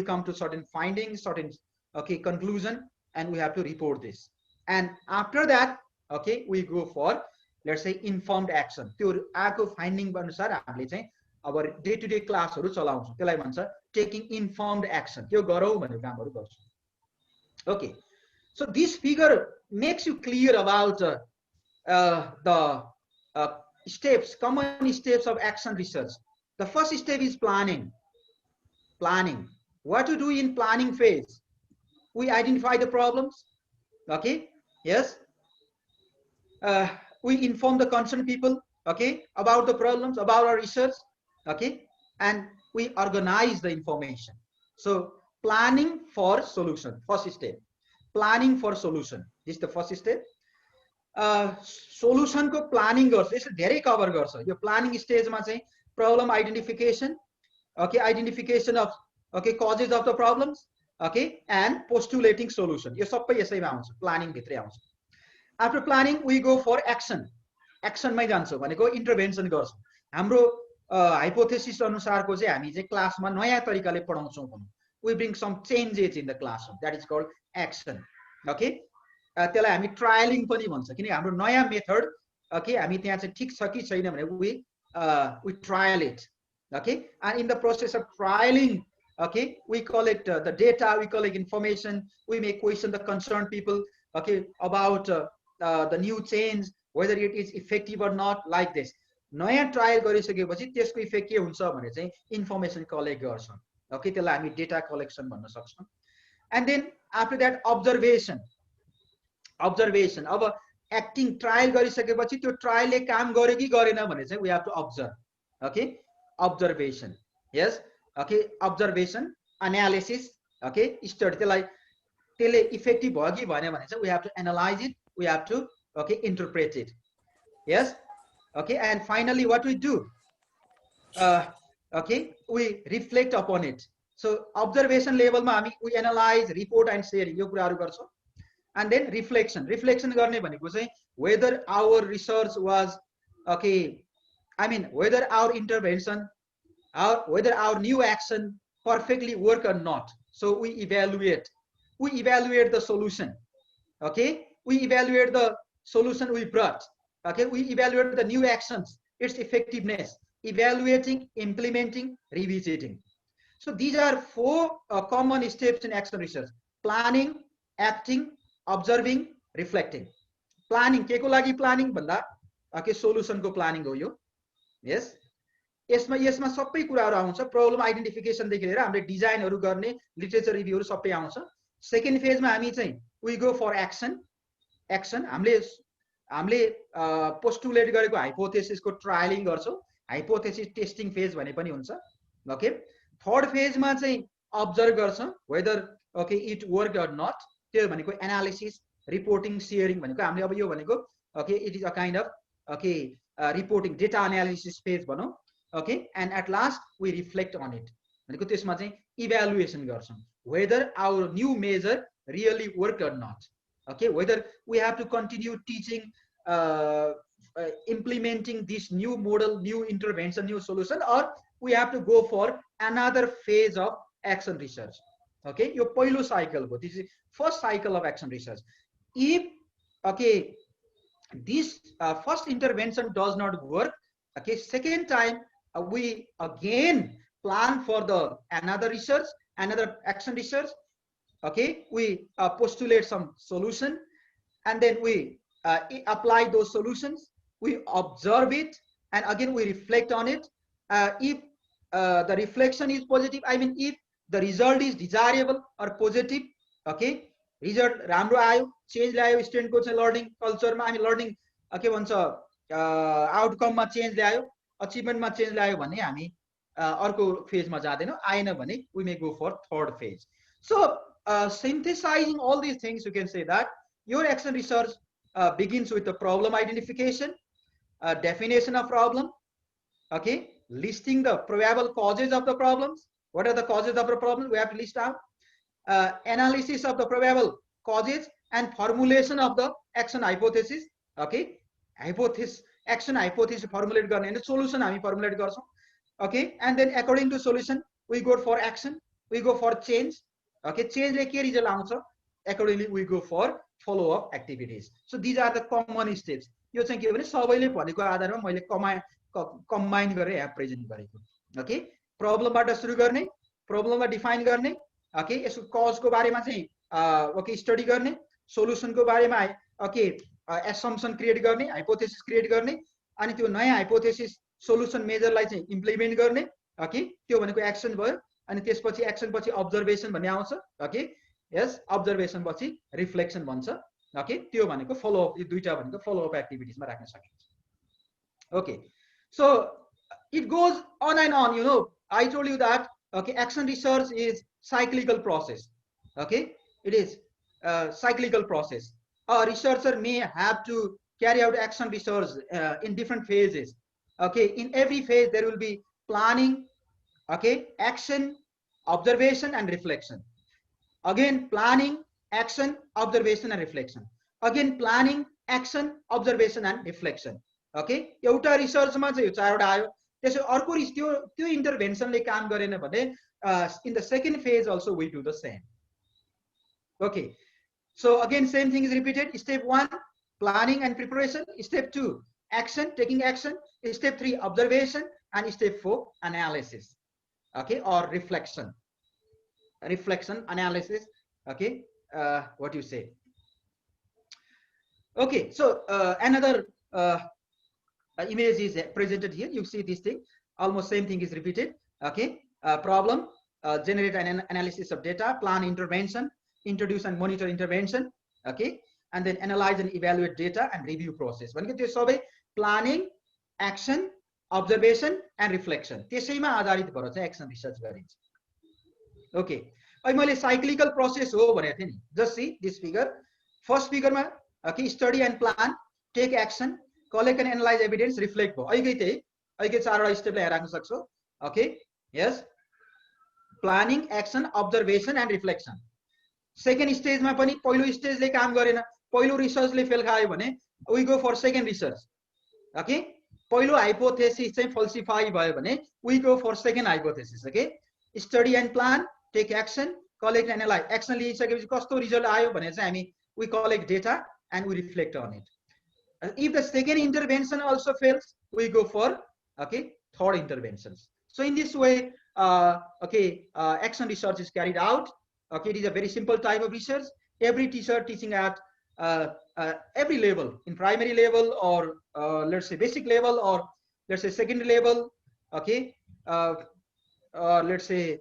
come to certain findings, certain okay conclusion. and we have to report this. And after that, okay, we go for, let's say, informed action. त्यो आको finding अनुसार हामीले चाहिँ अब day to day क्लासहरु चलाउँछौं, त्यसलाई भन्छ taking informed action. त्यो गरौँ भन्ने कामहरु गर्छौं। Okay, so this figure makes you clear about the steps, common steps of action research. The first step is planning. Planning. What to do in planning phase? We identify the problems. Okay. Yes. We inform the concerned people. Okay. About the problems, about our research. Okay. And we organize the information. So planning for solution. First step. Planning for solution. This is the first step. Solution को planning गर्छ, यसले धेरै cover गर्छ। यो planning stage मा चाहिँ problem identification, okay, identification of okay causes of the problems, okay, and postulating solution. यो सबै यसैमा आउँछ, planning भित्रै आउँछ। After planning we go for action. Action मै जान्छौं भनेको intervention गर्छौं। हाम्रो hypothesis अनुसारको चाहिँ हामी चाहिँ क्लासमा नयाँ तरिकाले पढाउँछौं भनौं। We bring some changes in the classroom. That is called action. Okay. त्यसलाई हामी ट्रायलिङ पनि भन्छ, किनकि हाम्रो नयाँ मेथड ओके हामी त्यहाँ चाहिँ ठीक छ कि छैन भने we trial it. Okay, and in the process of trialing, okay, we collect the data, we collect information, we may question the concerned people, okay, about the new change, whether it is effective or not, like this. नयाँ trial गरिसकेपछि त्यसको effect के हुन्छ भने चाहिँ information collect गर्छौं। Okay, त्यसलाई हामी डेटा कलेक्सन भन्न सक्छौं। And then after that observation. अब एक्टिङ ट्रायल गरिसकेपछि त्यो ट्रायलले काम गर्यो कि गरेन भने चाहिँ we have to observe. Okay, observation. Yes. Okay, observation, analysis, okay, study. त्यसले इफेक्टिभ भयो कि भनेन भने चाहिँ we have to analyze it, we have to okay interpret it. Yes. Okay, and finally what we do, okay, we reflect upon it. So observation level ma we analyze, report and share यो कुराहरु गर्छौं. And then reflection गर्ने भनेको चाहिँ whether our research was okay, I mean whether our intervention or whether our new action perfectly work or not. So we evaluate the solution. Okay, we evaluate the solution we brought. Okay, we evaluate the new actions, its effectiveness, evaluating, implementing, revisiting. So these are four common steps in action research: planning, acting, observing, reflecting. Planning के को लागि planning भन्दा okay solution को planning हो यो. Yes, यसमा सबै कुराहरु आउँछ। प्रब्लम आइडेन्टिफिकेसन देखि लिएर हामीले डिजाइनहरु गर्ने, लिटरेचर रिभ्यूहरु सबै आउँछ। सेकेन्ड फेजमा हामी चाहिँ we go for action. हामीले पोस्टुलेट गरेको हाइपोथेसिसको ट्रायलिङ गर्छौं, हाइपोथेसिस टेस्टिङ फेज भने पनि हुन्छ। ओके, थर्ड फेजमा चाहिँ अब्जर्भ गर्छौं whether okay it worked or not. त्यो भनेको एनालिसिस, रिपोर्टिङ, शेयरिङ भनेको हामीले अब यो भनेको okay it is a kind of okay reporting, data analysis phase भनौं। okay, and at last we reflect on it भनेको त्यसमा चाहिँ इभ्यालुएसन गर्छौं whether our new measure really worked or not. Okay, whether we have to continue teaching, implementing this new model, new intervention, new solution, or we have to go for another phase of action research. Okay, यो पहिलो cycle हो, this is first cycle of action research. If okay this first intervention does not work, okay, second time we again plan for the another research, another action research. Okay, we postulate some solution and then we apply those solutions, we observe it and again we reflect on it. If the reflection is positive, I mean if the result is desirable or positive, okay, result राम्रो आयो, change ल्यायो, student को चाहिँ learning कल्चरमा, हामी learning के भन्छ outcome मा चेन्ज ल्यायो, अचिभमेन्ट मा चेन्ज ल्यायो भने हामी अर्को फेजमा जादैनौं, आएन भने we may go for third phase. So synthesizing all these things, you can say that your action research begins with the problem identification, definition of problem, okay, listing the probable causes of the problems. What are the causes of the problem? We have to list out. Analysis of the probable causes and formulation of the action hypothesis. Okay, action hypothesis formulate गर्ने and solution हामी formulate गर्छौं. Okay, and then according to solution we go for action, we go for change. Okay, change ले के result आउँछ, accordingly we go for follow up activities. So these are the common steps. यो चाहिँ के भने सबैले भनेको आधारमा मैले कम्बाइन गरेर यहाँ प्रेजेन्ट गरेको. ओके, प्रब्लमबाट सुरु गर्ने, प्रब्लमलाई डिफाइन गर्ने, ओके, यसको कजको बारेमा चाहिँ ओके स्टडी गर्ने, सोलुसनको बारेमा ओके एसम्पसन क्रिएट गर्ने, हाइपोथेसिस क्रिएट गर्ने, अनि त्यो नयाँ हाइपोथेसिस सोलुसन मेजरलाई चाहिँ इम्प्लिमेन्ट गर्ने. ओके, त्यो भनेको एक्सन भयो. अनि त्यसपछि एक्सन पछि अब्जर्भेसन भन्ने आउँछ. ओके, यस, अब्जर्भेसन पछि रिफ्लेक्सन भन्छ. ओके, त्यो भनेको फलोअप, यो दुईटा भनेको फलोअप एक्टिभिटिजमा राख्न सकिन्छ. Okay, so it goes on and on, you know. I told you that okay, action research is cyclical process. Okay, it is a cyclical process. A researcher may have to carry out action research in different phases. Okay, in every phase there will be planning, okay, action, observation and reflection. Again planning, action, observation and reflection. Again planning, action, observation and reflection. Okay, एउटा रिसर्चमा चाहिँ चारवटा आयो, त्यसै अर्को त्यो इन्टरभेन्सनले काम गरेन भने in the second phase also we do the same. Okay, so again same thing is repeated. Step 1 planning and preparation, step 2 action, taking action, step 3 observation, and step 4 analysis. Okay, or reflection analysis. Okay, what you say. Okay, so another image is presented here. You see this thing, almost same thing is repeated. Okay, problem, generate an analysis of data, plan intervention, introduce and monitor intervention. Okay, and then analyze and evaluate data and review process. भनेको त्यो सबै planning, action, observation and reflection त्यसैमा आधारित भएर चाहिँ action research गरिन्छ. Okay, अहिले मैले साइक्लिकल प्रोसेस हो भनेको थिएँ नि. Just see this figure. First फिगरमा okay study and plan, take action, collect and analyze evidence, reflect भयो. अहिले चारवटा स्टेपलाई यहाँ राख्न सक्छौ. Okay, yes, planning, action, observation end reflection. Second स्टेजमा पनि पहिलो स्टेजले काम गरेन, पहिलो रिसर्चले फेल खायो भने we go for second research. Okay, पहिलो हाइपोथेसिस चाहिँ फल्सिफाई भयो भने we go for second hypothesis. Okay, study and plan, take action, collect and analyse. Action लिइसकेपछि कस्तो रिजल्ट आयो भने चाहिँ हामी we collect data and we reflect on it. If the second intervention also fails, we go for okay third interventions. So in this way, action research is carried out. Okay, it is a very simple type of research. Every teacher teaching at every level, in primary level or let's say basic level or let's say secondary level. Okay, let's say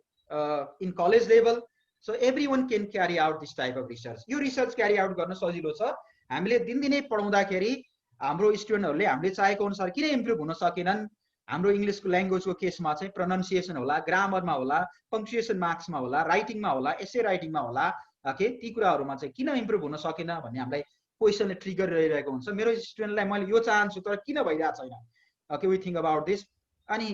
in college level. So everyone can carry out this type of research. You research carry out गर्न सजिलो छ. हामीले दिनदिनै पढाउँदाखेरि हाम्रो स्टुडेन्टहरूले हामीले चाहेको अनुसार किन इम्प्रुभ हुन सकेनन्. हाम्रो इङ्ग्लिसको ल्याङ्ग्वेजको केसमा चाहिँ प्रोनाउन्सिएसन होला, ग्रामरमा होला, पंक्चुएसन मार्क्समा होला, राइटिङमा होला, एसे राइटिङमा होला. ओके, ती कुराहरुमा चाहिँ किन इम्प्रुभ हुन सकेन भन्ने हामीलाई क्वेशनले ट्रिगर गरिरहेको हुन्छ. मेरो स्टुडेन्टलाई मैले यो चाहन्छु तर किन भइरहेको छैन. Okay, we think about this. अनि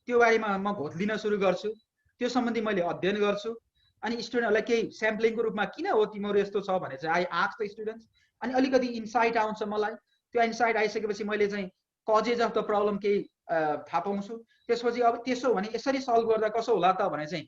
त्यो बारेमा म घोत्लिन सुरु गर्छु, त्यो सम्बन्धी मैले अध्ययन गर्छु. अनि स्टुडेन्टहरूलाई केही स्याम्पलिङको रूपमा किन हो तिम्रो यस्तो छ भने चाहिँ आई आस्क द स्टुडेन्ट्स. अनि अलिकति इन्साइट आउँछ मलाई. त्यो इन्साइट आइसकेपछि मैले चाहिँ कजेज अफ द प्रब्लम केही थाहा पाउँछु. त्यसपछि अब त्यसो भने यसरी सल्भ गर्दा कसो होला त भने चाहिँ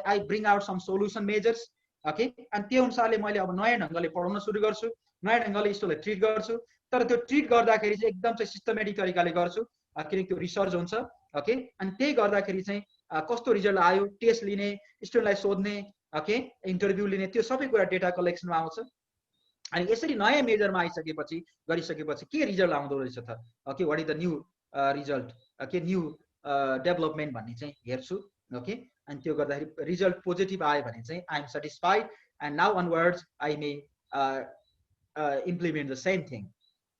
I bring out some solution measures. Okay, अनि त्यो अनुसारले मैले अब नयाँ ढङ्गले पढाउन सुरु गर्छु, नयाँ ढङ्गले स्टुडेन्टलाई ट्रिट गर्छु. तर त्यो ट्रिट गर्दाखेरि चाहिँ एकदम चाहिँ सिस्टमेटिक तरिकाले गर्छु किनकि त्यो रिसर्च हुन्छ. ओके, अनि त्यही गर्दाखेरि चाहिँ कस्तो रिजल्ट आयो टेस्ट लिने, स्टुडेन्टलाई सोध्ने, ओके इन्टरभ्यू लिने, त्यो सबै कुरा डेटा कलेक्सनमा आउँछ. अनि यसरी नयाँ मेजरमा आइसकेपछि गरिसकेपछि के रिजल्ट आउँदो रहेछ त. Okay, what is the new result, okay new development भन्ने चाहिँ हेर्छु. ओके, अनि त्यो गर्दाखेरि रिजल्ट पोजिटिभ आयो भने चाहिँ I am satisfied and now onwards I may implement the same thing.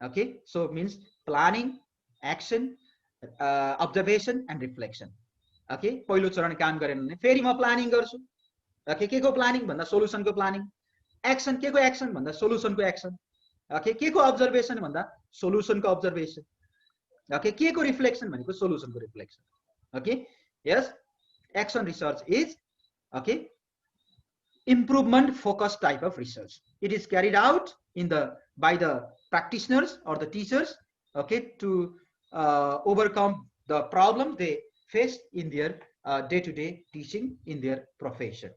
Okay, so mince planning, action, observation end reflection. Okay, पहिलो चरण काम गरेन भने फेरि म प्लानिङ गर्छु. ओके, के को प्लानिङ भन्दा सोलुसनको प्लानिङ. एक्सन के को एक्सन भन्दा सोलुसनको एक्सन. ओके, के को अब्जर्भेसन भन्दा सोलुसनको अब्जर्भेसन. ओके, के को रिफ्लेक्सन भनेको सोलुसनको reflection. Okay, yes, action research is okay improvement focused type of research. It is carried out in by the practitioners or the teachers, okay, to overcome the problem they face in their day-to-day teaching in their profession.